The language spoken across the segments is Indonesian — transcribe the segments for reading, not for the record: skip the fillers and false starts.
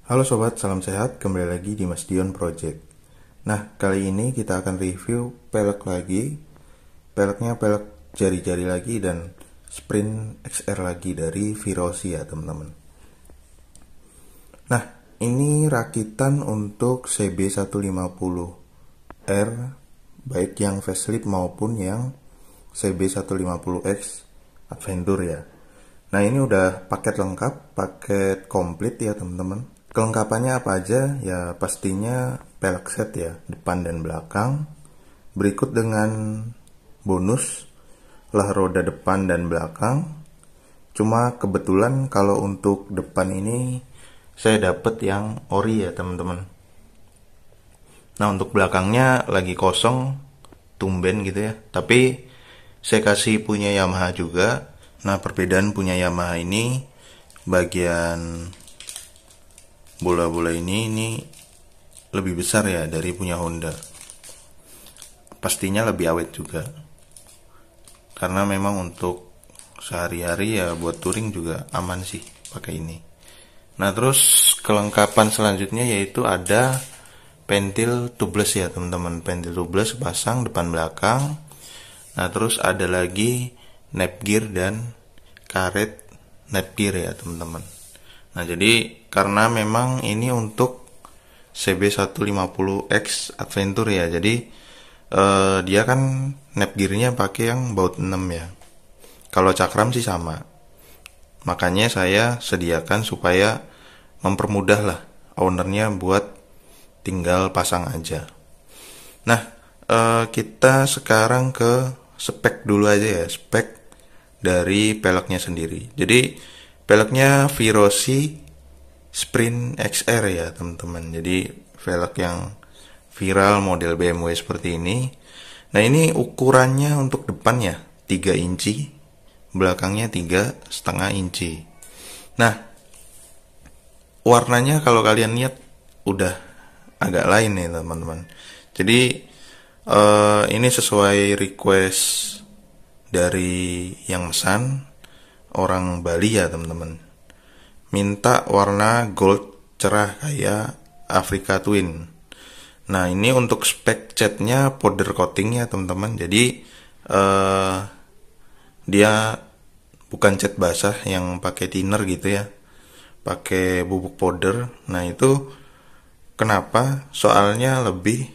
Halo sobat, salam sehat. Kembali lagi di Mas Dion Project. Nah, kali ini kita akan review pelek lagi. Peleknya pelek jari-jari lagi dan Sprint XR lagi dari Virosi ya teman-teman. Nah, ini rakitan untuk CB150R, baik yang facelift maupun yang CB150X Adventure ya. Nah, ini udah paket lengkap, paket komplit ya teman-teman. Kelengkapannya apa aja? Ya pastinya pelek set ya, depan dan belakang. Berikut dengan bonus lah roda depan dan belakang. Cuma kebetulan kalau untuk depan ini saya dapet yang ori ya teman-teman. Nah, untuk belakangnya lagi kosong, tumben gitu ya. Tapi saya kasih punya Yamaha juga. Nah, perbedaan punya Yamaha ini bagian bola-bola ini lebih besar ya dari punya Honda. Pastinya lebih awet juga. Karena memang untuk sehari-hari ya buat touring juga aman sih pakai ini. Nah, terus kelengkapan selanjutnya yaitu ada pentil tubeless ya teman-teman. Pentil tubeless pasang depan belakang. Nah, terus ada lagi nap gear dan karet nap gear ya teman-teman. Nah, jadi karena memang ini untuk CB150X Adventure ya, jadi dia kan nap gearnya pakai yang baut 6 ya. Kalau cakram sih sama. Makanya saya sediakan supaya mempermudah lah ownernya buat tinggal pasang aja. Nah, kita sekarang ke spek dulu aja ya, spek dari peleknya sendiri. Jadi peleknya Virosi Sprint XR ya teman-teman. Jadi velg yang viral model BMW seperti ini. Nah, ini ukurannya untuk depannya 3 inci, belakangnya 3,5 inci. Nah, warnanya kalau kalian lihat udah agak lain nih teman-teman. Jadi ini sesuai request dari yang mesan, orang Bali ya teman-teman. Minta warna gold cerah kayak Africa Twin. Nah, ini untuk spek catnya powder coating ya teman-teman. Jadi dia bukan cat basah yang pakai thinner gitu ya, pakai bubuk powder. Nah, itu kenapa? Soalnya lebih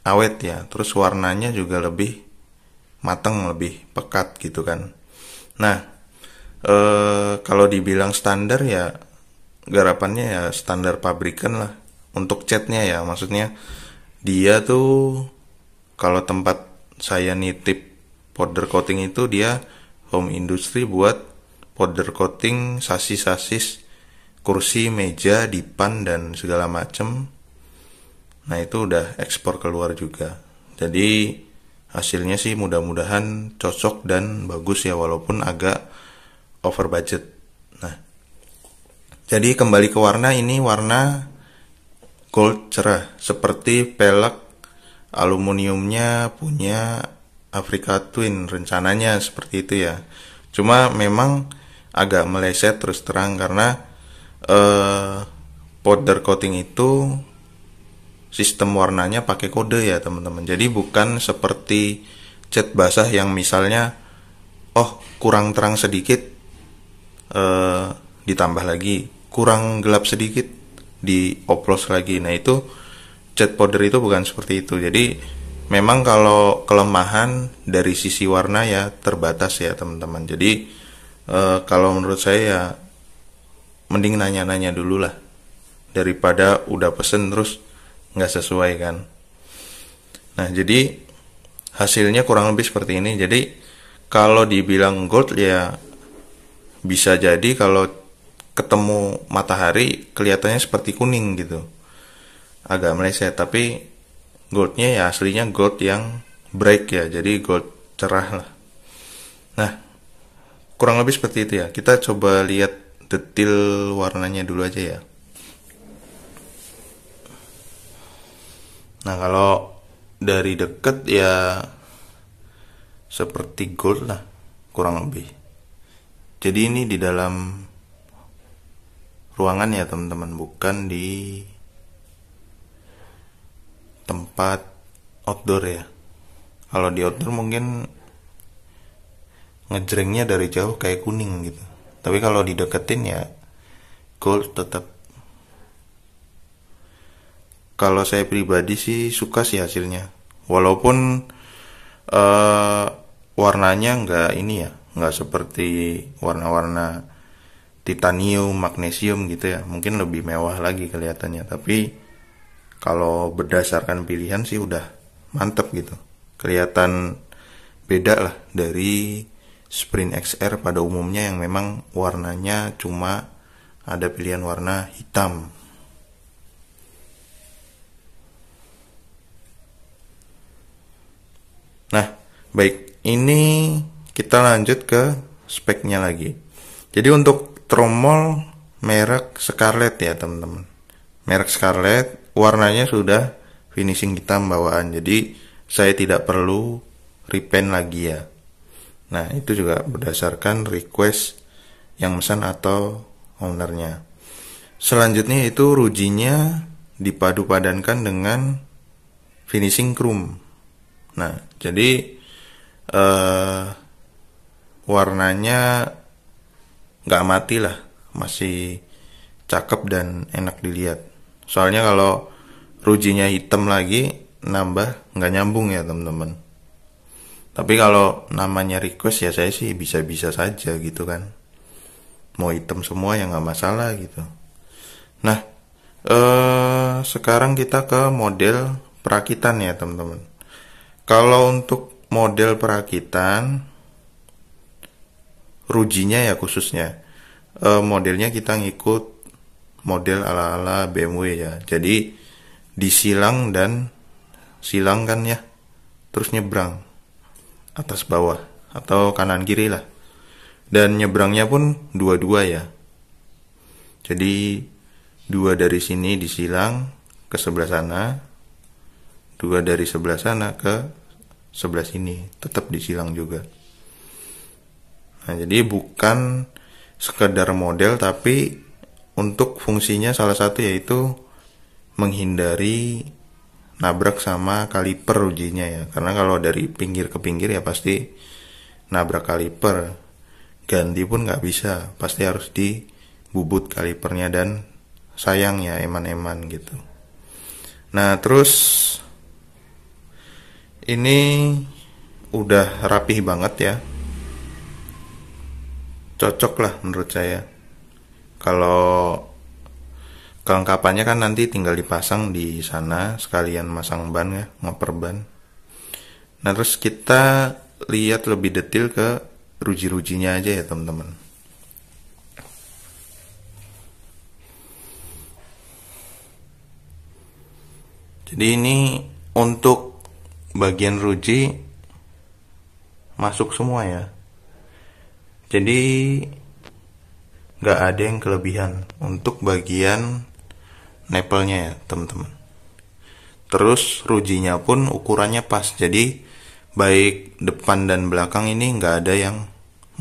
awet ya. Terus warnanya juga lebih mateng, lebih pekat gitu kan. Nah, kalau dibilang standar ya garapannya ya standar pabrikan lah. Untuk catnya ya, maksudnya dia tuh kalau tempat saya nitip powder coating itu dia home industry buat powder coating sasis-sasis kursi, meja, dipan dan segala macem. Nah, itu udah ekspor keluar juga. Jadi hasilnya sih mudah-mudahan cocok dan bagus ya, walaupun agak over budget. Nah, jadi kembali ke warna, ini warna gold cerah seperti pelek aluminiumnya punya Africa Twin, rencananya seperti itu ya. Cuma memang agak meleset terus terang karena powder coating itu sistem warnanya pakai kode ya teman-teman. Jadi bukan seperti cat basah yang misalnya kurang terang sedikit ditambah lagi, kurang gelap sedikit dioplos lagi. Nah, itu cat powder itu bukan seperti itu. Jadi memang kalau kelemahan dari sisi warna ya terbatas ya teman-teman. Jadi kalau menurut saya ya mending nanya-nanya dulu lah daripada udah pesen terus nggak sesuai kan. Nah, jadi hasilnya kurang lebih seperti ini. Jadi kalau dibilang gold ya bisa jadi kalau ketemu matahari kelihatannya seperti kuning gitu, agak meleset. Tapi goldnya ya aslinya gold yang bright ya, jadi gold cerah lah. Nah, kurang lebih seperti itu ya. Kita coba lihat detail warnanya dulu aja ya. Nah, kalau dari deket ya seperti gold lah kurang lebih. Jadi ini di dalam ruangan ya teman-teman, bukan di tempat outdoor ya. Kalau di outdoor mungkin ngejrengnya dari jauh kayak kuning gitu, tapi kalau dideketin ya gold tetap. Kalau saya pribadi sih suka sih hasilnya, walaupun warnanya nggak ini ya, nggak seperti warna-warna titanium, magnesium gitu ya, mungkin lebih mewah lagi kelihatannya. Tapi kalau berdasarkan pilihan sih udah mantep gitu, kelihatan beda lah dari Sprint XR pada umumnya yang memang warnanya cuma ada pilihan warna hitam. Nah, baik, ini kita lanjut ke speknya lagi. Jadi untuk tromol merek Scarlett ya teman-teman, merek Scarlett, warnanya sudah finishing hitam bawaan, jadi saya tidak perlu repaint lagi ya. Nah, itu juga berdasarkan request yang pesan atau ownernya. Selanjutnya itu rujinya dipadu padankan dengan finishing chrome. Nah, jadi warnanya nggak mati lah, masih cakep dan enak dilihat. Soalnya kalau rujinya hitam lagi nambah nggak nyambung ya teman-teman. Tapi kalau namanya request ya saya sih bisa-bisa saja gitu kan. Mau hitam semua ya nggak masalah gitu. Nah, sekarang kita ke model perakitan ya teman-teman. Kalau untuk model perakitan, rujinya ya khususnya, modelnya kita ngikut model ala-ala BMW ya. Jadi disilang dan silang kan ya, terus nyebrang atas bawah atau kanan kiri lah, dan nyebrangnya pun dua-dua ya. Jadi dua dari sini disilang ke sebelah sana, dua dari sebelah sana ke sebelah sini tetap disilang juga. Nah, jadi bukan sekedar model, tapi untuk fungsinya salah satu yaitu menghindari nabrak sama kaliper ujinya ya. Karena kalau dari pinggir ke pinggir ya pasti nabrak kaliper. Ganti pun nggak bisa, pasti harus dibubut kalipernya, dan sayang ya eman-eman gitu. Nah, terus ini udah rapih banget ya, cocok lah menurut saya. Kalau kelengkapannya kan nanti tinggal dipasang di sana, sekalian masang ban ya, ngoper ban. Nah, terus kita lihat lebih detail ke ruji-rujinya aja ya teman-teman. Jadi ini untuk bagian ruji masuk semua ya. Jadi nggak ada yang kelebihan untuk bagian nepelnya ya teman-teman. Terus rujinya pun ukurannya pas, jadi baik depan dan belakang ini nggak ada yang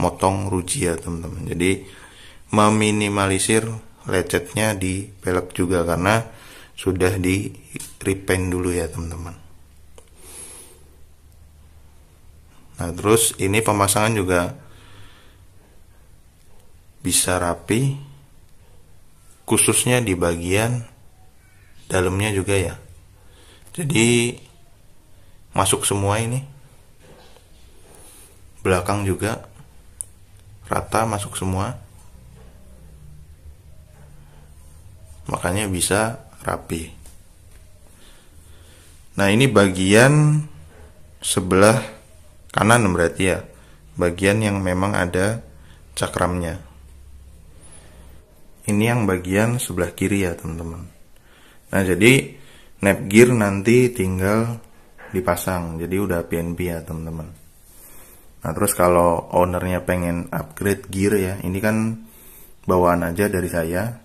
motong ruji ya teman-teman. Jadi meminimalisir lecetnya di pelek juga karena sudah di repaint dulu ya teman-teman. Nah, terus ini pemasangan juga bisa rapi, khususnya di bagian dalamnya juga ya. Jadi masuk semua ini, belakang juga rata masuk semua, makanya bisa rapi. Nah, ini bagian sebelah kanan berarti ya, bagian yang memang ada cakramnya. Ini yang bagian sebelah kiri ya teman-teman. Nah, jadi nap gear nanti tinggal dipasang, jadi udah PNP ya teman-teman. Nah, terus kalau ownernya pengen upgrade gear ya, ini kan bawaan aja dari saya.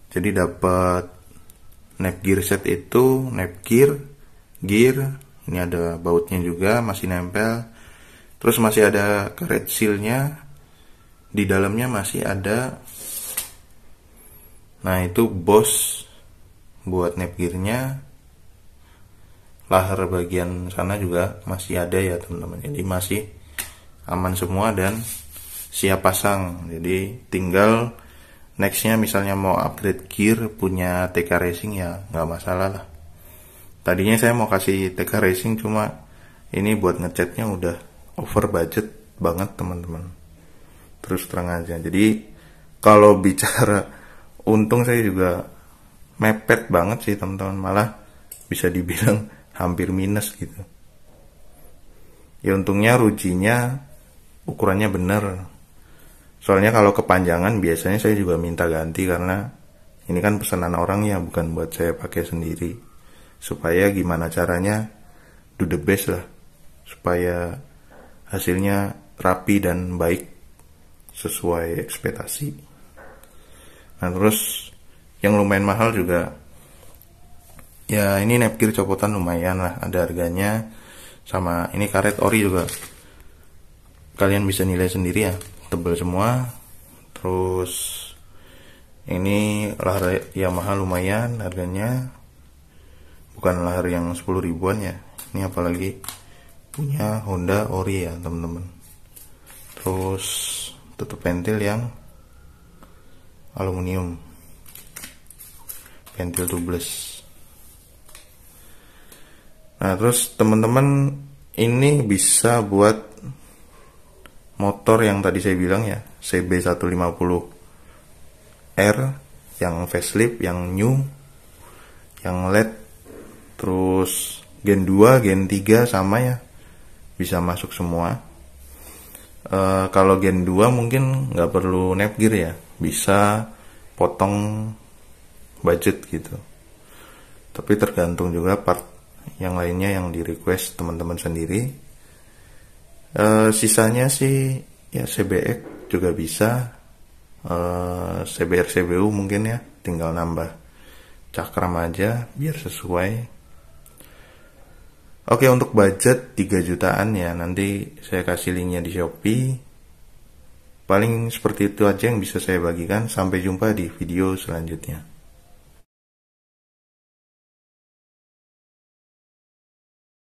Jadi dapat nap gear set itu, nap gear, ini ada bautnya juga masih nempel. Terus masih ada karet sealnya, di dalamnya masih ada Nah itu Boss buat Netgearnya, lahar bagian sana juga masih ada ya teman-teman, jadi masih aman semua dan siap pasang. Jadi tinggal nextnya misalnya mau upgrade gear punya TK Racing ya nggak masalah lah. Tadinya saya mau kasih TK Racing, cuma ini buat ngecatnya udah over budget banget teman-teman, terus terang aja. Jadi kalau bicara untung saya juga mepet banget sih teman-teman, malah bisa dibilang hampir minus gitu. Ya untungnya rujinya ukurannya bener, soalnya kalau kepanjangan biasanya saya juga minta ganti, karena ini kan pesanan orang ya, bukan buat saya pakai sendiri. Supaya gimana caranya do the best lah, supaya hasilnya rapi dan baik sesuai ekspektasi. Nah terus yang lumayan mahal juga ya, ini Netgear copotan lumayan lah, ada harganya. Sama ini karet ori juga, kalian bisa nilai sendiri ya, tebal semua. Terus ini lahar Yamaha lumayan harganya, bukan lahar yang 10 ribuan ya, ini apalagi punya Honda ori ya teman-teman. Terus tutup pentil yang aluminium, pentil tubeless. Nah terus teman-teman, ini bisa buat motor yang tadi saya bilang ya, CB150R yang facelift, yang new, yang LED, terus Gen 2, Gen 3 sama ya, bisa masuk semua. Kalau Gen 2 mungkin nggak perlu Netgear ya, bisa potong budget gitu. Tapi tergantung juga part yang lainnya yang di request teman-teman sendiri. Sisanya sih ya CBX juga bisa, CBR CBU mungkin ya, tinggal nambah cakram aja biar sesuai. Oke, untuk budget 3 jutaan ya, nanti saya kasih linknya di Shopee. Paling seperti itu aja yang bisa saya bagikan. Sampai jumpa di video selanjutnya.